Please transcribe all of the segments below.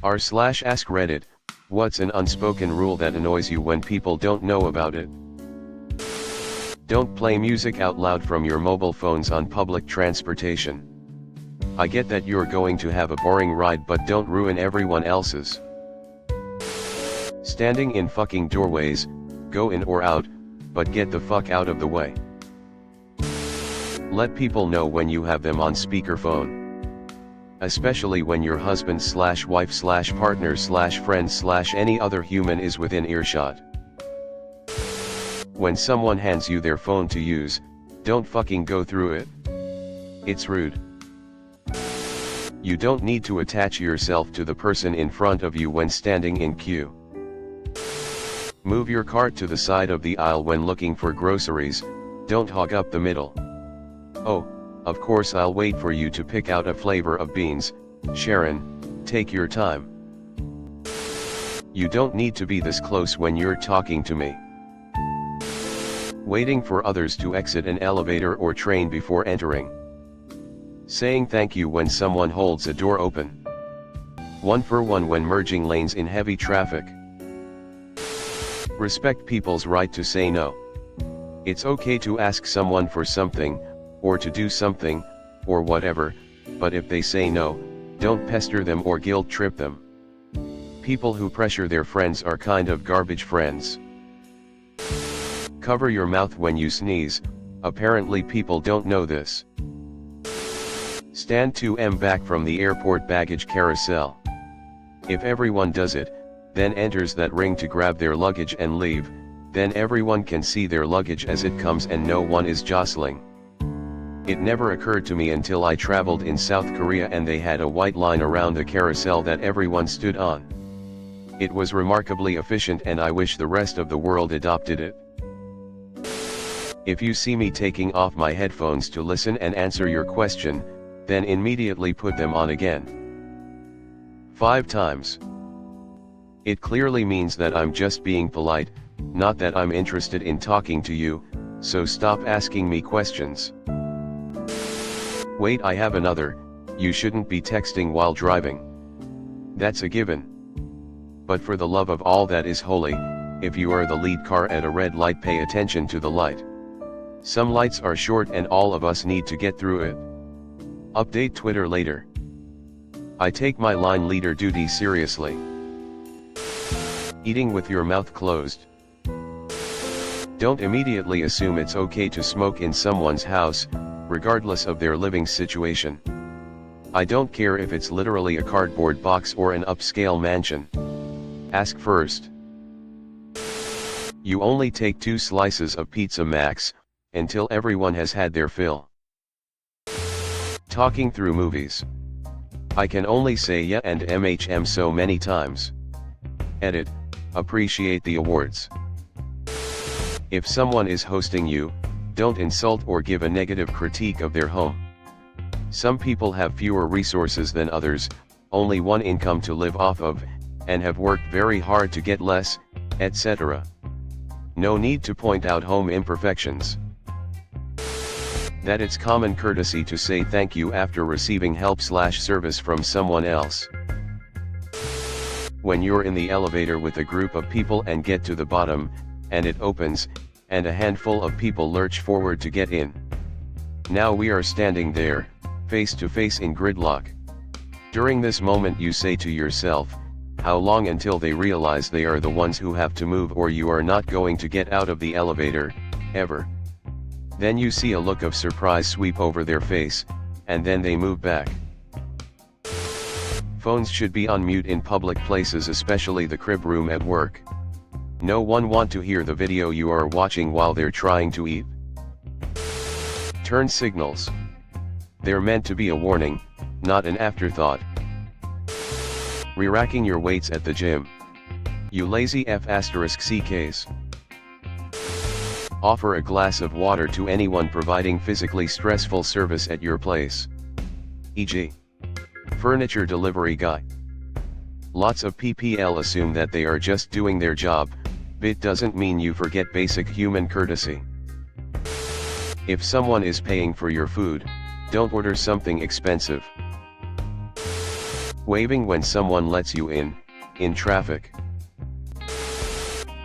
r/AskReddit, what's an unspoken rule that annoys you when people don't know about it? Don't play music out loud from your mobile phones on public transportation. I get that you're going to have a boring ride, but don't ruin everyone else's. Standing in fucking doorways, go in or out, but get the fuck out of the way. Let people know when you have them on speakerphone. Especially when your husband/wife/partner/friend/any other human is within earshot. When someone hands you their phone to use, don't fucking go through it. It's rude. You don't need to attach yourself to the person in front of you when standing in queue. Move your cart to the side of the aisle when looking for groceries, don't hog up the middle. Oh, of course I'll wait for you to pick out a flavor of beans, Sharon, take your time. You don't need to be this close when you're talking to me. Waiting for others to exit an elevator or train before entering. Saying thank you when someone holds a door open. 1 for 1 when merging lanes in heavy traffic. Respect people's right to say no. It's okay to ask someone for something, or to do something, or whatever, but if they say no, don't pester them or guilt trip them. People who pressure their friends are kind of garbage friends. Cover your mouth when you sneeze, apparently people don't know this. Stand 2 back from the airport baggage carousel. If everyone does it, then enters that ring to grab their luggage and leave, then everyone can see their luggage as it comes and no one is jostling. It never occurred to me until I traveled in South Korea and they had a white line around the carousel that everyone stood on. It was remarkably efficient and I wish the rest of the world adopted it. If you see me taking off my headphones to listen and answer your question, then immediately put them on again. 5 times. It clearly means that I'm just being polite, not that I'm interested in talking to you, so stop asking me questions. Wait, I have another, you shouldn't be texting while driving. That's a given. But for the love of all that is holy, if you are the lead car at a red light, pay attention to the light. Some lights are short and all of us need to get through it. Update Twitter later. I take my line leader duty seriously. Eating with your mouth closed. Don't immediately assume it's okay to smoke in someone's house, regardless of their living situation. I don't care if it's literally a cardboard box or an upscale mansion. Ask first. You only take 2 slices of pizza max, until everyone has had their fill. Talking through movies. I can only say yeah and so many times. Edit. Appreciate the awards. If someone is hosting you, don't insult or give a negative critique of their home. Some people have fewer resources than others, only one income to live off of, and have worked very hard to get less, etc. No need to point out home imperfections. That it's common courtesy to say thank you after receiving help/service from someone else. When you're in the elevator with a group of people and get to the bottom, and it opens, and a handful of people lurch forward to get in. Now we are standing there, face to face in gridlock. During this moment you say to yourself, how long until they realize they are the ones who have to move, or you are not going to get out of the elevator, ever. Then you see a look of surprise sweep over their face, and then they move back. Phones should be on mute in public places, especially the crib room at work. No one want to hear the video you are watching while they're trying to eat. Turn signals. They're meant to be a warning, not an afterthought. Re-racking your weights at the gym. You lazy f***ck's. Offer a glass of water to anyone providing physically stressful service at your place. E.g. furniture delivery guy. Lots of PPL assume that they are just doing their job, but doesn't mean you forget basic human courtesy. If someone is paying for your food, don't order something expensive. Waving when someone lets you in traffic.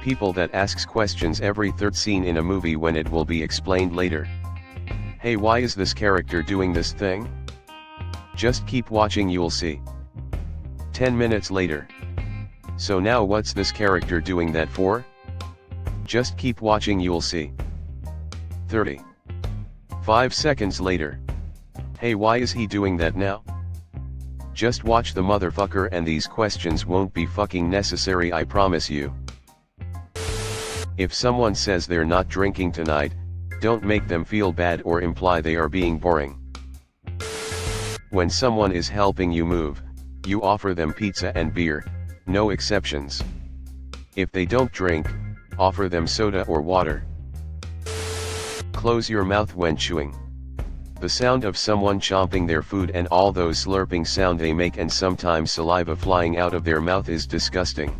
People that asks questions every third scene in a movie when it will be explained later. Hey, why is this character doing this thing? Just keep watching, you'll see. 10 minutes later. So now what's this character doing that for? Just keep watching, you'll see. 30. 5 seconds later. Hey, why is he doing that now? Just watch the motherfucker and these questions won't be fucking necessary, I promise you. If someone says they're not drinking tonight, don't make them feel bad or imply they are being boring. When someone is helping you move, you offer them pizza and beer, no exceptions. If they don't drink, offer them soda or water. Close your mouth when chewing. The sound of someone chomping their food and all those slurping sound they make and sometimes saliva flying out of their mouth is disgusting.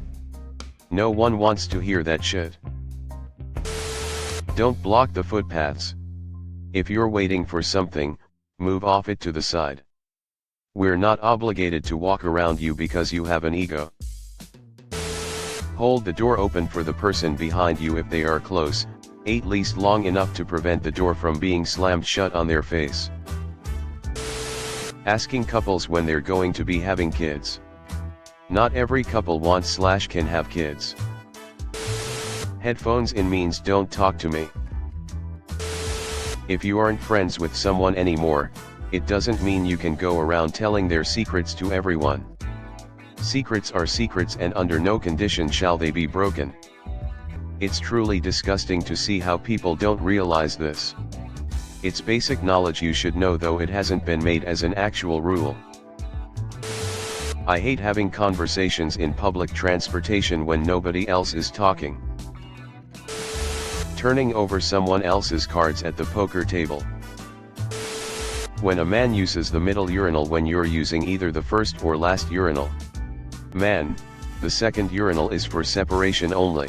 No one wants to hear that shit. Don't block the footpaths. If you're waiting for something, move off it to the side. We're not obligated to walk around you because you have an ego. Hold the door open for the person behind you if they are close, at least long enough to prevent the door from being slammed shut on their face. Asking couples when they're going to be having kids. Not every couple wants/can have kids. Headphones in means don't talk to me. If you aren't friends with someone anymore, it doesn't mean you can go around telling their secrets to everyone. Secrets are secrets and under no condition shall they be broken. It's truly disgusting to see how people don't realize this. It's basic knowledge you should know, though it hasn't been made as an actual rule. I hate having conversations in public transportation when nobody else is talking. Turning over someone else's cards at the poker table. When a man uses the middle urinal when you're using either the first or last urinal. Man, the second urinal is for separation only.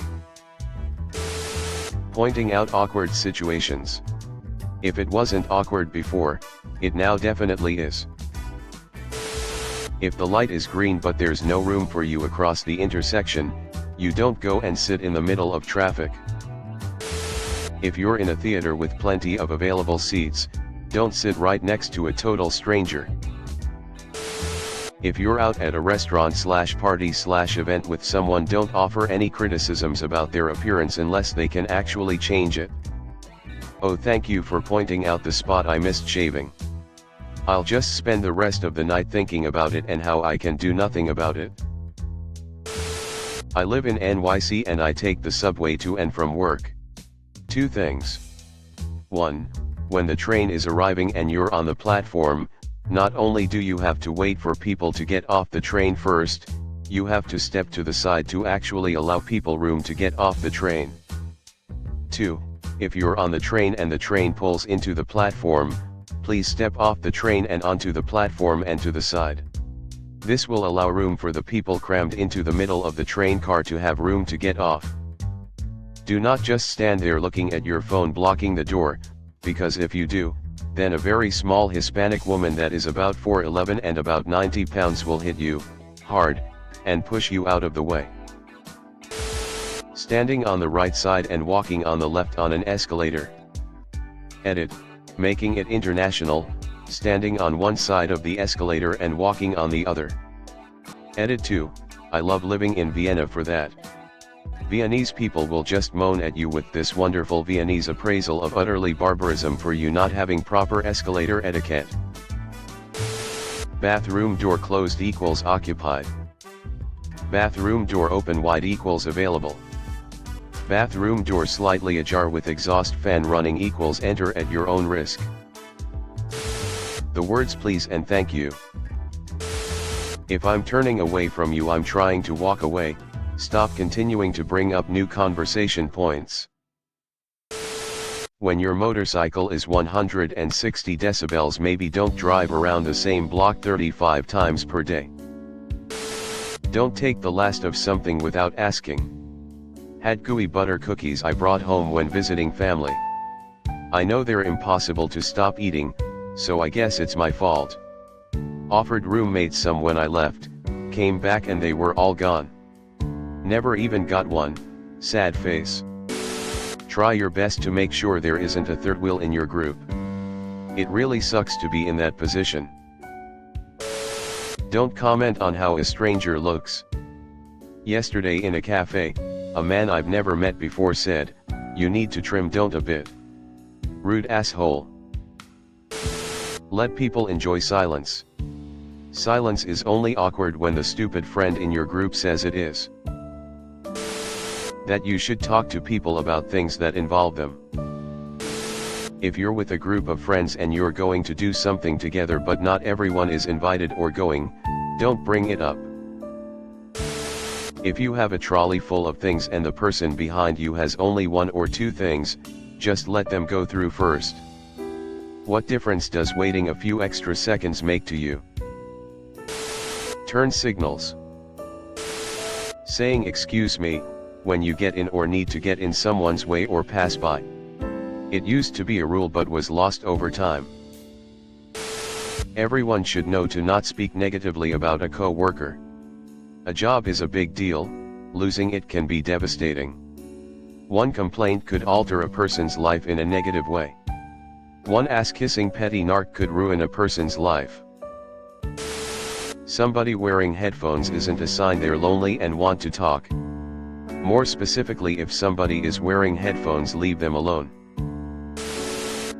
Pointing out awkward situations. If it wasn't awkward before, it now definitely is. If the light is green but there's no room for you across the intersection, you don't go and sit in the middle of traffic. If you're in a theater with plenty of available seats, don't sit right next to a total stranger. If you're out at a restaurant/party/event with someone, don't offer any criticisms about their appearance unless they can actually change it. Oh, thank you for pointing out the spot I missed shaving. I'll just spend the rest of the night thinking about it and how I can do nothing about it. I live in NYC and I take the subway to and from work. 2 things. 1. When the train is arriving and you're on the platform, not only do you have to wait for people to get off the train first, you have to step to the side to actually allow people room to get off the train. 2. If you're on the train and the train pulls into the platform, please step off the train and onto the platform and to the side. This will allow room for the people crammed into the middle of the train car to have room to get off. Do not just stand there looking at your phone blocking the door, because if you do, then a very small Hispanic woman that is about 4'11" and about 90 pounds will hit you, hard, and push you out of the way. Standing on the right side and walking on the left on an escalator. Edit, making it international, standing on one side of the escalator and walking on the other. Edit 2, I love living in Vienna for that. Viennese people will just moan at you with this wonderful Viennese appraisal of utterly barbarism for you not having proper escalator etiquette. Bathroom door closed equals occupied. Bathroom door open wide equals available. Bathroom door slightly ajar with exhaust fan running equals enter at your own risk. The words please and thank you. If I'm turning away from you, I'm trying to walk away. Stop continuing to bring up new conversation points. When your motorcycle is 160 decibels, maybe don't drive around the same block 35 times per day. Don't take the last of something without asking. Had gooey butter cookies I brought home when visiting family. I know they're impossible to stop eating, so I guess it's my fault. Offered roommates some when I left, came back and they were all gone. Never even got one, sad face. Try your best to make sure there isn't a third wheel in your group. It really sucks to be in that position. Don't comment on how a stranger looks. Yesterday in a cafe, a man I've never met before said, "You need to trim don't a bit." Rude asshole. Let people enjoy silence. Silence is only awkward when the stupid friend in your group says it is. That you should talk to people about things that involve them. If you're with a group of friends and you're going to do something together but not everyone is invited or going, don't bring it up. If you have a trolley full of things and the person behind you has only one or two things, just let them go through first. What difference does waiting a few extra seconds make to you? Turn signals. Saying "excuse me" when you get in or need to get in someone's way or pass by. It used to be a rule but was lost over time. Everyone should know to not speak negatively about a co-worker. A job is a big deal, losing it can be devastating. One complaint could alter a person's life in a negative way. One ass-kissing petty narc could ruin a person's life. Somebody wearing headphones isn't a sign they're lonely and want to talk. More specifically, if somebody is wearing headphones, leave them alone.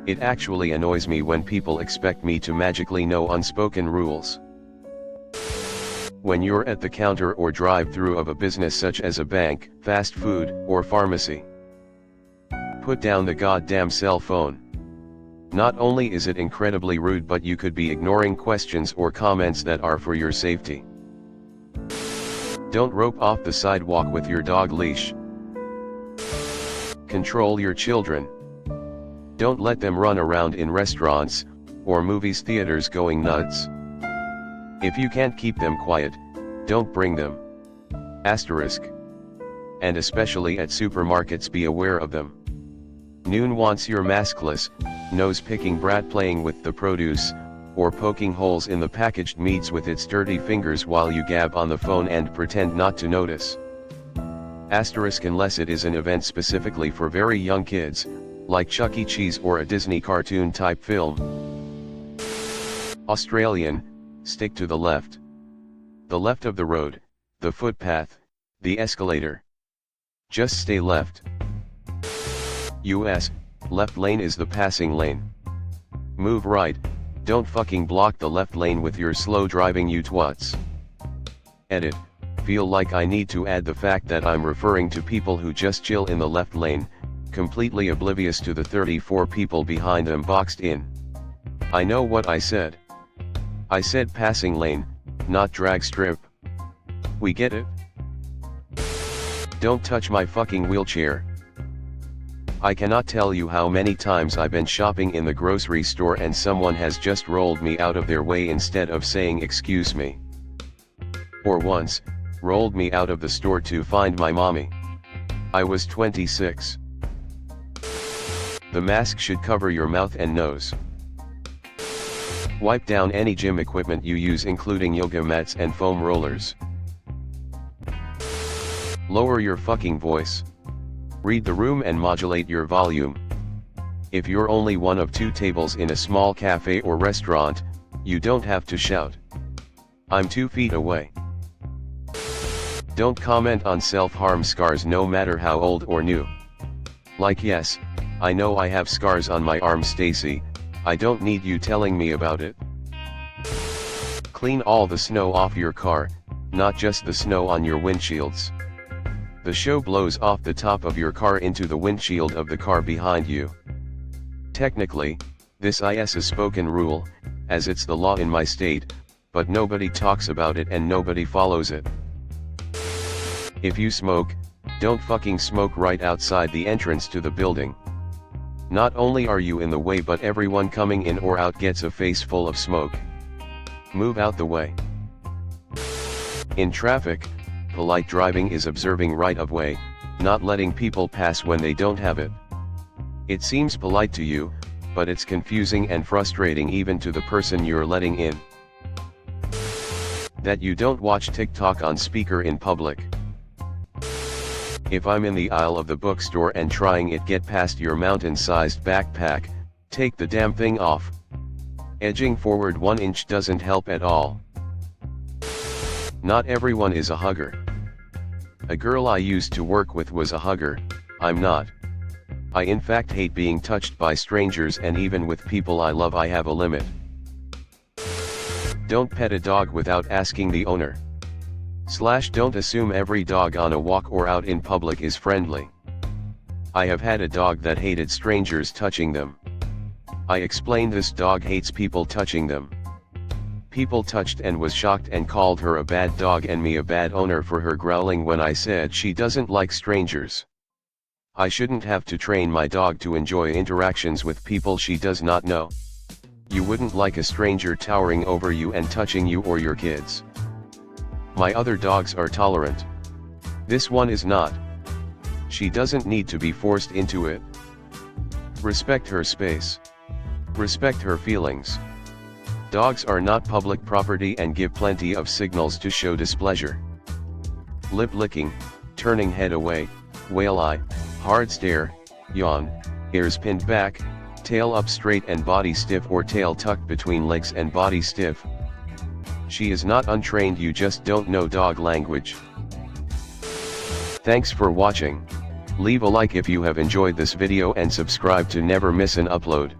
It actually annoys me when people expect me to magically know unspoken rules. When you're at the counter or drive-through of a business such as a bank, fast food, or pharmacy, put down the goddamn cell phone. Not only is it incredibly rude, but you could be ignoring questions or comments that are for your safety. Don't rope off the sidewalk with your dog leash. Control your children. Don't let them run around in restaurants, or movies theaters going nuts. If you can't keep them quiet, don't bring them. Asterisk. And especially at supermarkets, be aware of them. Noon wants your maskless, nose-picking brat playing with the produce, or poking holes in the packaged meats with its dirty fingers while you gab on the phone and pretend not to notice. Asterisk unless it is an event specifically for very young kids, like Chuck E. Cheese or a Disney cartoon type film. Australian, stick to the left. The left of the road, the footpath, the escalator. Just stay left. US, left lane is the passing lane. Move right, don't fucking block the left lane with your slow driving, you twats. Edit, feel like I need to add the fact that I'm referring to people who just chill in the left lane, completely oblivious to the 34 people behind them boxed in. I know what I said. I said passing lane, not drag strip. We get it? Don't touch my fucking wheelchair. I cannot tell you how many times I've been shopping in the grocery store and someone has just rolled me out of their way instead of saying excuse me. Or once, rolled me out of the store to find my mommy. I was 26. The mask should cover your mouth and nose. Wipe down any gym equipment you use, including yoga mats and foam rollers. Lower your fucking voice. Read the room and modulate your volume. If you're only one of two tables in a small cafe or restaurant, you don't have to shout. I'm 2 feet away. Don't comment on self-harm scars no matter how old or new. Like, yes, I know I have scars on my arm, Stacy, I don't need you telling me about it. Clean all the snow off your car, not just the snow on your windshields. The show blows off the top of your car into the windshield of the car behind you. Technically, this is a spoken rule, as it's the law in my state, but nobody talks about it and nobody follows it. If you smoke, don't fucking smoke right outside the entrance to the building. Not only are you in the way, but everyone coming in or out gets a face full of smoke. Move out the way. In traffic, polite driving is observing right of way, not letting people pass when they don't have it. It seems polite to you, but it's confusing and frustrating even to the person you're letting in. That you don't watch TikTok on speaker in public. If I'm in the aisle of the bookstore and trying it get past your mountain-sized backpack, take the damn thing off. Edging forward 1 inch doesn't help at all. Not everyone is a hugger. A girl I used to work with was a hugger, I'm not. I in fact hate being touched by strangers, and even with people I love I have a limit. Don't pet a dog without asking the owner. / don't assume every dog on a walk or out in public is friendly. I have had a dog that hated strangers touching them. I explained this dog hates people touching them. People touched and was shocked and called her a bad dog and me a bad owner for her growling when I said she doesn't like strangers. I shouldn't have to train my dog to enjoy interactions with people she does not know. You wouldn't like a stranger towering over you and touching you or your kids. My other dogs are tolerant. This one is not. She doesn't need to be forced into it. Respect her space. Respect her feelings. Dogs are not public property and give plenty of signals to show displeasure. Lip licking, turning head away, whale eye, hard stare, yawn, ears pinned back, tail up straight and body stiff or tail tucked between legs and body stiff. She is not untrained, you just don't know dog language. Thanks for watching. Leave a like if you have enjoyed this video and subscribe to never miss an upload.